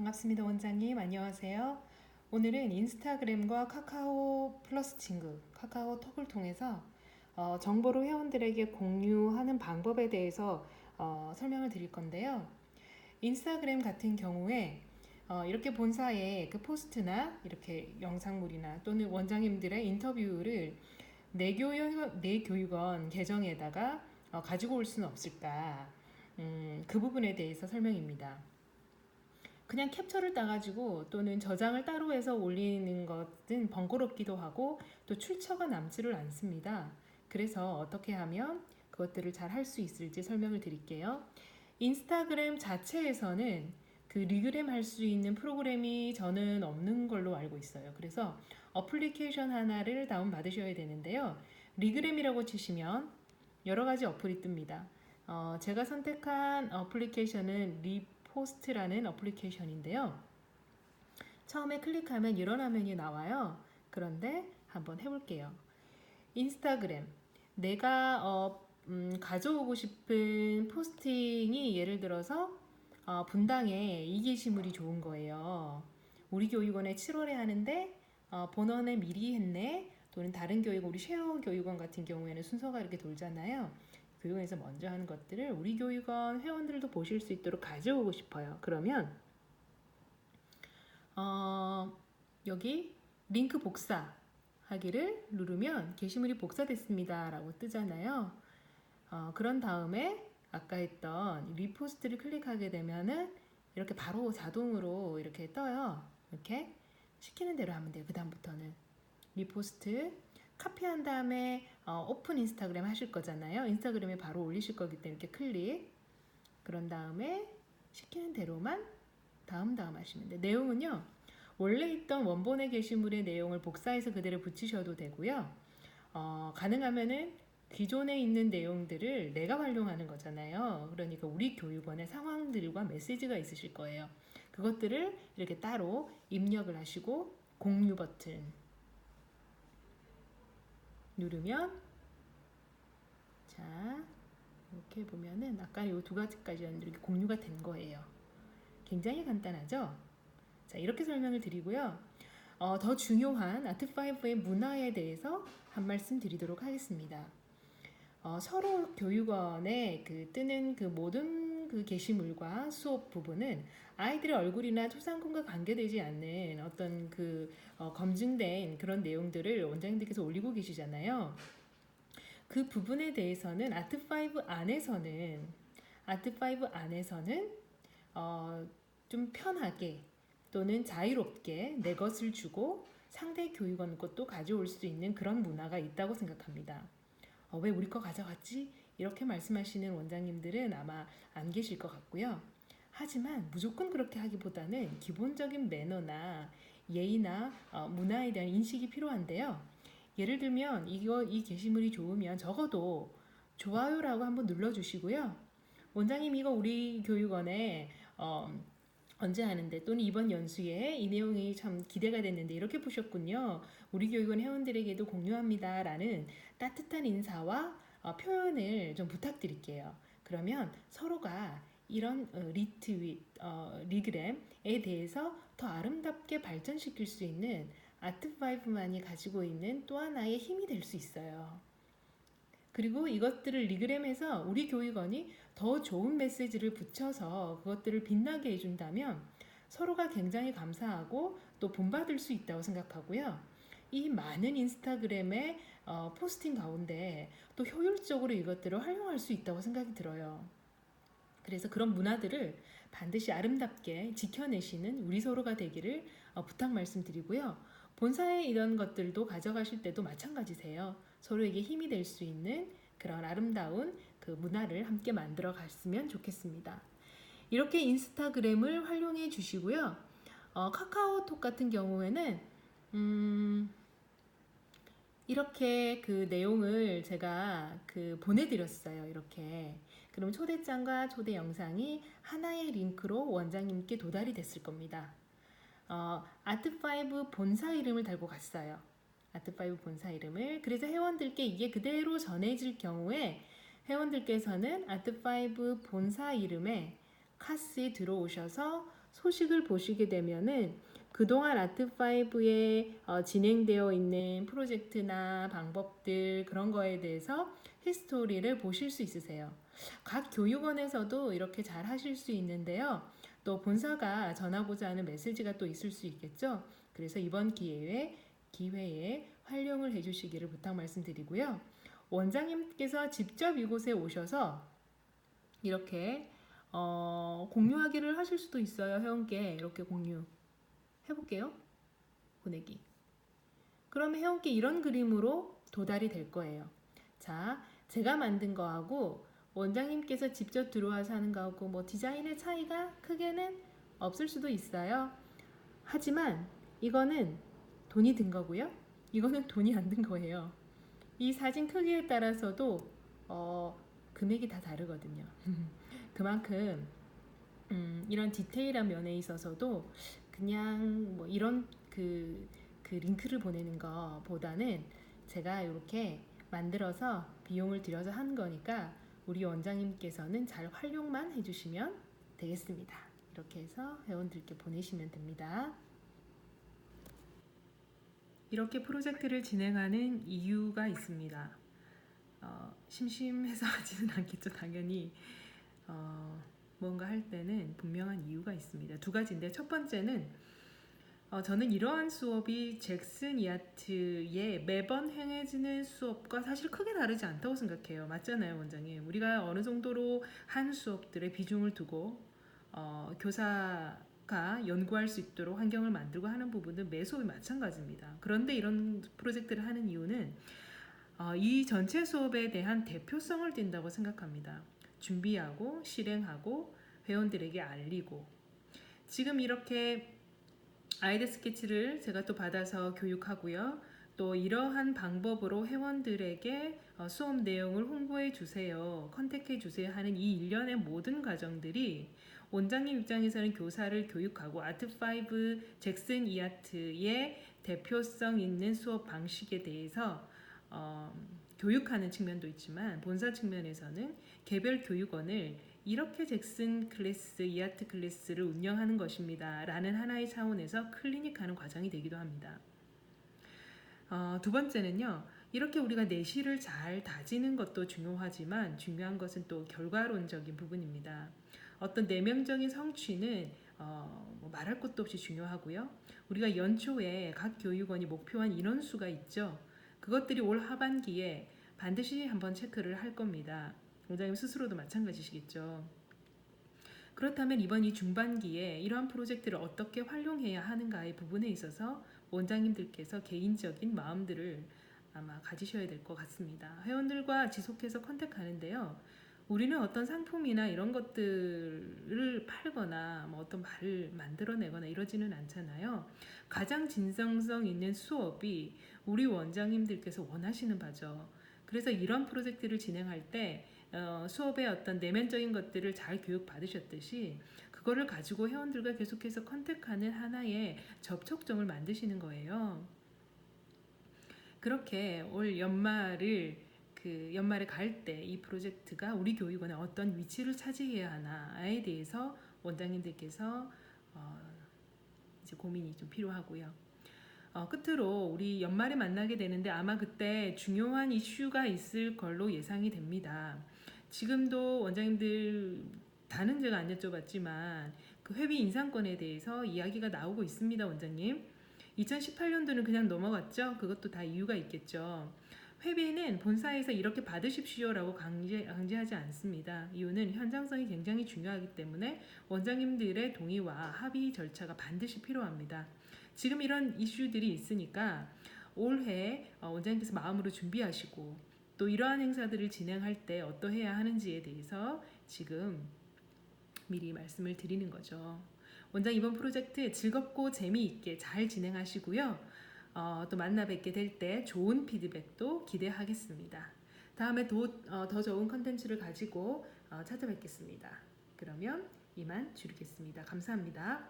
반갑습니다, 원장님. 안녕하세요. 오늘은 인스타그램과 카카오 플러스 친구, 카카오톡을 통해서 정보를 회원들에게 공유하는 방법에 대해서 설명을 드릴 건데요. 인스타그램 같은 경우에 이렇게 본사에 그 포스트나 이렇게 영상물이나 또는 원장님들의 인터뷰를 내 교육원 계정에다가 가지고 올 수는 없을까? 그 부분에 대해서 설명입니다. 그냥 캡처를 따가지고 또는 저장을 따로 해서 올리는 것은 번거롭기도 하고 또 출처가 남지를 않습니다. 그래서 어떻게 하면 그것들을 잘 할 수 있을지 설명을 드릴게요. 인스타그램 자체에서는 그 리그램 할 수 있는 프로그램이 저는 없는 걸로 알고 있어요. 그래서 어플리케이션 하나를 다운 받으셔야 되는데요. 리그램이라고 치시면 여러 가지 어플이 뜹니다. 제가 선택한 어플리케이션은 리포스트라는 어플리케이션인데요. 처음에 클릭하면 이런 화면이 나와요. 그런데 한번 해볼게요. 인스타그램. 내가 가져오고 싶은 포스팅이 예를 들어서 분당에 이 게시물이 좋은 거예요. 우리 교육원에 7월에 하는데 본원에 미리 했네. 또는 다른 교육원, 우리 쉐어 교육원 같은 경우에는 순서가 이렇게 돌잖아요. 교육원에서 먼저 하는 것들을 우리 교육원 회원들도 보실 수 있도록 가져오고 싶어요. 그러면 여기 링크 복사하기를 누르면 게시물이 복사됐습니다 라고 뜨잖아요. 그런 다음에 아까 했던 리포스트를 클릭하게 되면은 이렇게 바로 자동으로 이렇게 떠요. 이렇게 시키는 대로 하면 돼요. 그 다음부터는 리포스트 카피한 다음에 오픈 인스타그램 하실 거잖아요. 인스타그램에 바로 올리실 거기 때문에 이렇게 클릭. 그런 다음에 시키는 대로만 다음 하시면 돼요. 내용은요. 원래 있던 원본의 게시물의 내용을 복사해서 그대로 붙이셔도 되고요. 가능하면은 기존에 있는 내용들을 내가 활용하는 거잖아요. 그러니까 우리 교육원의 상황들과 메시지가 있으실 거예요. 그것들을 이렇게 따로 입력을 하시고 공유 버튼 누르면 자 이렇게 보면은 아까 이 두 가지까지는 이렇게 공유가 된 거예요. 굉장히 간단하죠? 자 이렇게 설명을 드리고요. 더 중요한 아트5의 문화에 대해서 한 말씀 드리도록 하겠습니다. 서로 교육원에 뜨는 그 모든 그 게시물과 수업 부분은 아이들의 얼굴이나 초상권과 관계되지 않는 어떤 검증된 그런 내용들을 원장님들께서 올리고 계시잖아요. 그 부분에 대해서는 아트5 안에서는 좀 편하게 또는 자유롭게 내 것을 주고 상대 교육원 것도 가져올 수 있는 그런 문화가 있다고 생각합니다. 왜 우리 거 가져갔지? 이렇게 말씀하시는 원장님들은 아마 안 계실 것 같고요. 하지만 무조건 그렇게 하기보다는 기본적인 매너나 예의나 문화에 대한 인식이 필요한데요. 예를 들면 이 게시물이 좋으면 적어도 좋아요라고 한번 눌러주시고요. 원장님 이거 우리 교육원에 언제 하는데 또는 이번 연수에 이 내용이 참 기대가 됐는데 이렇게 보셨군요. 우리 교육원 회원들에게도 공유합니다 라는 따뜻한 인사와 표현을 좀 부탁드릴게요. 그러면 서로가 이런 리그램에 대해서 더 아름답게 발전시킬 수 있는 아트5만이 가지고 있는 또 하나의 힘이 될 수 있어요. 그리고 이것들을 리그램에서 우리 교육원이 더 좋은 메시지를 붙여서 그것들을 빛나게 해준다면 서로가 굉장히 감사하고 또 본받을 수 있다고 생각하고요. 이 많은 인스타그램의 포스팅 가운데 또 효율적으로 이것들을 활용할 수 있다고 생각이 들어요. 그래서 그런 문화들을 반드시 아름답게 지켜내시는 우리 서로가 되기를 부탁 말씀드리고요. 본사에 이런 것들도 가져가실 때도 마찬가지세요. 서로에게 힘이 될 수 있는 그런 아름다운 그 문화를 함께 만들어 갔으면 좋겠습니다. 이렇게 인스타그램을 활용해 주시고요. 카카오톡 같은 경우에는 이렇게 그 내용을 제가 보내드렸어요. 이렇게. 그럼 초대장과 초대 영상이 하나의 링크로 원장님께 도달이 됐을 겁니다. 아트5 본사 이름을 달고 갔어요. 아트5 본사 이름을. 그래서 회원들께 이게 그대로 전해질 경우에 회원들께서는 아트5 본사 이름에 카스에 들어오셔서 소식을 보시게 되면은 그동안 아트5에 진행되어 있는 프로젝트나 방법들 그런 거에 대해서 히스토리를 보실 수 있으세요. 각 교육원에서도 이렇게 잘 하실 수 있는데요. 또 본사가 전하고자 하는 메시지가 또 있을 수 있겠죠. 그래서 이번 기회에 활용을 해주시기를 부탁 말씀드리고요. 원장님께서 직접 이곳에 오셔서 이렇게 공유하기를 하실 수도 있어요. 회원께 이렇게 공유 해볼게요. 보내기. 그러면 회원께 이런 그림으로 도달이 될 거예요. 자, 제가 만든 거하고 원장님께서 직접 들어와서 하는 거하고 뭐 디자인의 차이가 크게는 없을 수도 있어요. 하지만 이거는 돈이 든 거고요. 이거는 돈이 안 든 거예요. 이 사진 크기에 따라서도 금액이 다 다르거든요. 그만큼 이런 디테일한 면에 있어서도 그냥 뭐 이런 그 링크를 보내는 것보다는 제가 이렇게 만들어서 비용을 들여서 한 거니까 우리 원장님께서는 잘 활용만 해주시면 되겠습니다. 이렇게 해서 회원들께 보내시면 됩니다. 이렇게 프로젝트를 진행하는 이유가 있습니다. 심심해서 하지는 않겠죠, 당연히. 뭔가 할 때는 분명한 이유가 있습니다. 두 가지인데 첫 번째는 저는 이러한 수업이 잭슨 이아트의 매번 행해지는 수업과 사실 크게 다르지 않다고 생각해요. 맞잖아요, 원장님. 우리가 어느 정도로 한 수업들의 비중을 두고 교사가 연구할 수 있도록 환경을 만들고 하는 부분은 매 수업이 마찬가지입니다. 그런데 이런 프로젝트를 하는 이유는 이 전체 수업에 대한 대표성을 띈다고 생각합니다. 준비하고 실행하고 회원들에게 알리고 지금 이렇게 아이들 스케치를 제가 또 받아서 교육하고요. 또 이러한 방법으로 회원들에게 수업 내용을 홍보해 주세요. 컨택해 주세요 하는 이 일련의 모든 과정들이 원장님 입장에서는 교사를 교육하고 아트5 잭슨 이아트의 대표성 있는 수업 방식에 대해서 교육하는 측면도 있지만 본사 측면에서는 개별 교육원을 이렇게 잭슨 클래스, 이아트 클래스를 운영하는 것입니다. 라는 하나의 차원에서 클리닉하는 과정이 되기도 합니다. 두 번째는요. 이렇게 우리가 내실을 잘 다지는 것도 중요하지만 중요한 것은 또 결과론적인 부분입니다. 어떤 내면적인 성취는 뭐 말할 것도 없이 중요하고요. 우리가 연초에 각 교육원이 목표한 인원수가 있죠. 그것들이 올 하반기에 반드시 한번 체크를 할 겁니다. 원장님 스스로도 마찬가지시겠죠. 그렇다면 이번 이 중반기에 이러한 프로젝트를 어떻게 활용해야 하는가의 부분에 있어서 원장님들께서 개인적인 마음들을 아마 가지셔야 될 것 같습니다. 회원들과 지속해서 컨택하는데요. 우리는 어떤 상품이나 이런 것들을 팔거나 뭐 어떤 말을 만들어내거나 이러지는 않잖아요. 가장 진정성 있는 수업이 우리 원장님들께서 원하시는 바죠. 그래서 이런 프로젝트를 진행할 때 수업의 어떤 내면적인 것들을 잘 교육받으셨듯이 그거를 가지고 회원들과 계속해서 컨택하는 하나의 접촉점을 만드시는 거예요. 그렇게 올 연말에 갈 때 이 프로젝트가 우리 교육원에 어떤 위치를 차지해야 하나에 대해서 원장님들께서 이제 고민이 좀 필요하고요. 끝으로 우리 연말에 만나게 되는데 아마 그때 중요한 이슈가 있을 걸로 예상이 됩니다. 지금도 원장님들 다는 제가 안 여쭤봤지만 그 회비 인상권에 대해서 이야기가 나오고 있습니다, 원장님. 2018년도는 그냥 넘어갔죠. 그것도 다 이유가 있겠죠. 회비는 본사에서 이렇게 받으십시오라고 강제하지 않습니다. 이유는 현장성이 굉장히 중요하기 때문에 원장님들의 동의와 합의 절차가 반드시 필요합니다. 지금 이런 이슈들이 있으니까 올해 원장님께서 마음으로 준비하시고 또 이러한 행사들을 진행할 때 어떠해야 하는지에 대해서 지금 미리 말씀을 드리는 거죠. 원장 이번 프로젝트 즐겁고 재미있게 잘 진행하시고요. 또 만나 뵙게 될 때 좋은 피드백도 기대하겠습니다. 다음에 더 좋은 컨텐츠를 가지고 찾아뵙겠습니다. 그러면 이만 줄이겠습니다. 감사합니다.